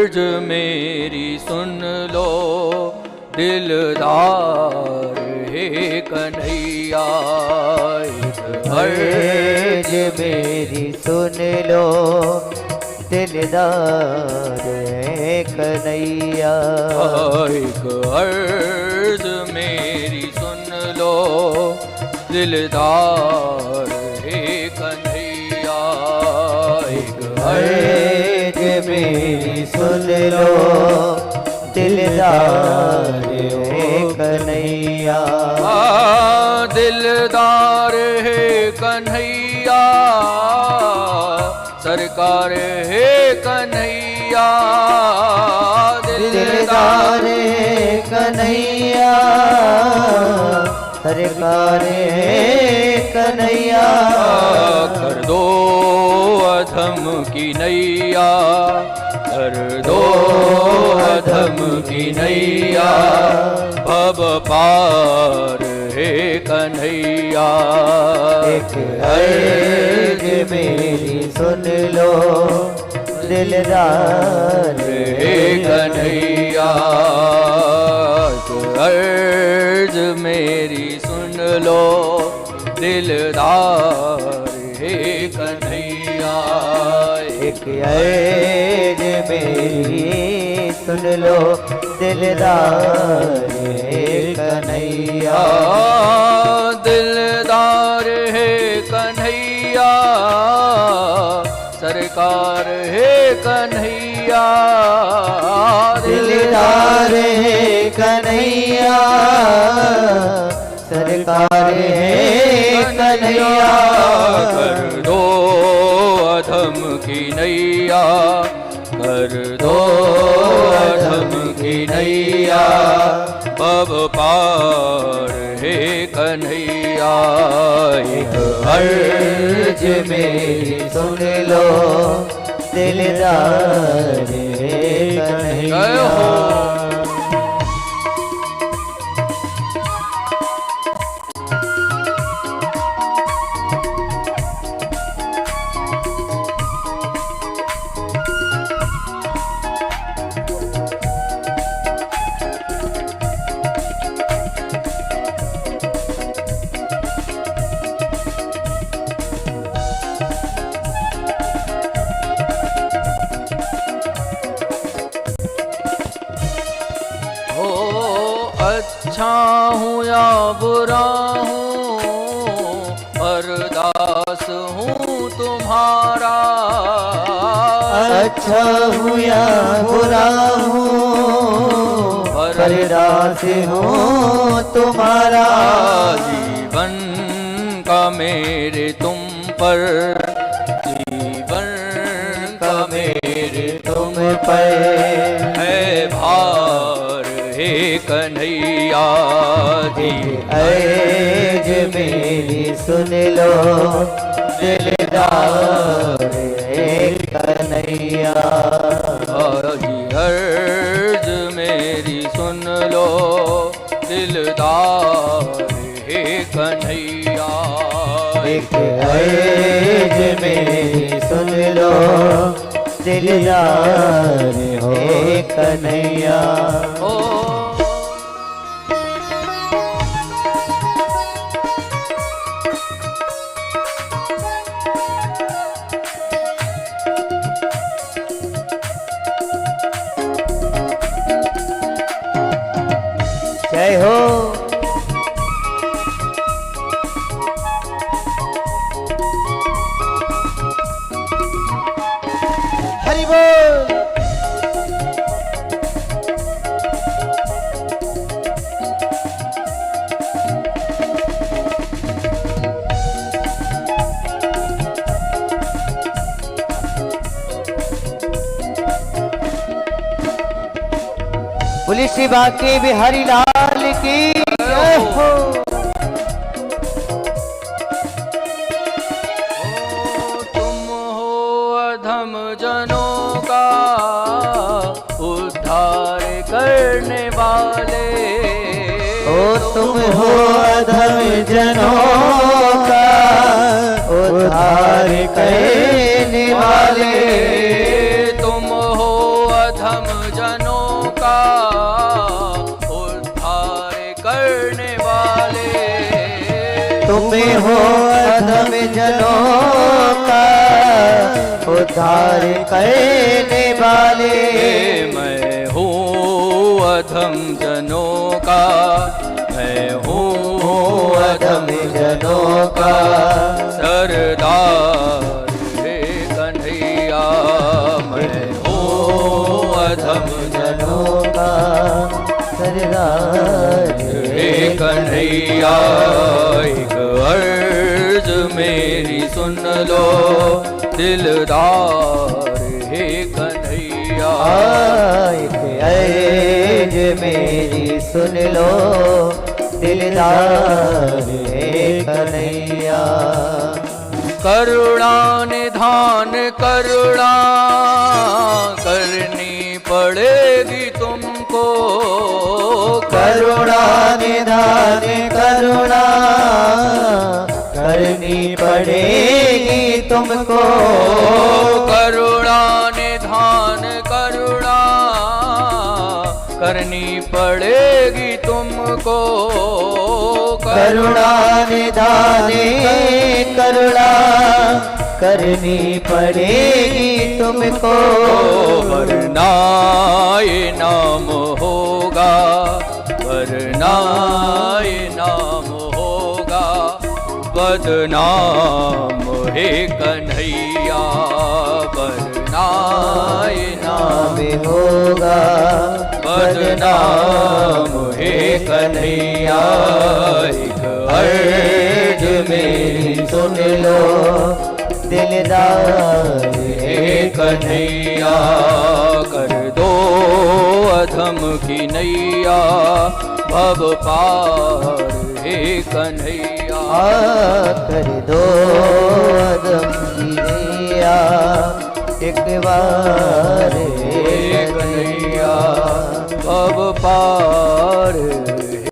अर्ज मेरी सुन लो दिलदार हे कन्हैया। अर्ज मेरी सुन लो दिलदार है कन्हैया। एक अर्ज मेरी सुन लो दिलदार हे कन्हैया। एक अर्ज मेरी सुन लो दिलदार है कन्हैया। दिलदार है कन्हैया सरकार है कन्हैया। दिलदार है कन्हैया सरकार है कन्हैया। कर दो अधम की नैया कर दो अधम की नैया। भव पार हे कन्हैया। एक अर्ज मेरी सुन लो दिलदार हे कन्हैया। अर्ज मेरी सुन लो दिलदार हे कन्हैया। एक अर्ज मेरी सुन लो दिलदार है कन्हैया। दिलदार है कन्हैया सरकार है कन्हैया। दिलदार है कन्हैया सरकार है कन्हैया। कर दो अधम की नैया कर दो अधम की नैया। भव पार हे कन्हैया। एक अर्ज मेरी सुन लो दिलदार है कन्हैया। अच्छा हूँ या बुरा हूँ अरदास हूँ तुम्हारा। अच्छा हूँ या बुरा हूँ अरदास हूँ तुम्हारा। जीवन का मेरे तुम पर जीवन का मेरे तुम पर है भार हे कन्हैया। अर्ज मेरी सुन लो दिलदार है कन्हैया। अर्ज मेरी सुन लो दिलदार हे कन्हैया। एक अर्ज मेरी सुन लो दिलदार है कन्हैया। जय हो। हरि बोल। पुलिस बाकी बिहारी लाल की जय हो। तुम हो अधम जनों का उद्धार करने वाले। ओ तुम हो अधम जनों का उद्धार करने वाले। तुम हो अधम जनों का उद्धार करने वाले। तुम हो अधम जनों का उद्धार करने वाले। मैं हूँ अधम जनों का, मैं हूँ अधम जनों का सरदार हे कन्हैया। मैं हूँ अधम जनों का सरदार हे कन्हैया। एक अर्ज मेरी सुन लो दिलदार हे कन्हैया। एक अर्ज मेरी सुन लो दिलदार हे कन्हैया। करुणा निधान करुणा करनी पड़ेगी तुमको। करुणा निधान करुणा करनी पड़ेगी तुमको। करुणा निधान करुणा करनी पड़ेगी तुमको। करुणा निधान करुणा करनी पड़ेगी तुमको। वरना ये नाम होगा, वरना ये नाम होगा बदनाम हे कन्हैया। वरना ये नाम होगा बदनाम हे कन्हैया। एक अर्ज मेरी सुन लो दिलदार हे कन्हैया। कर दो अधम की नैया भव पार हे कन्हैया। कर दो अदम की नैया एक बार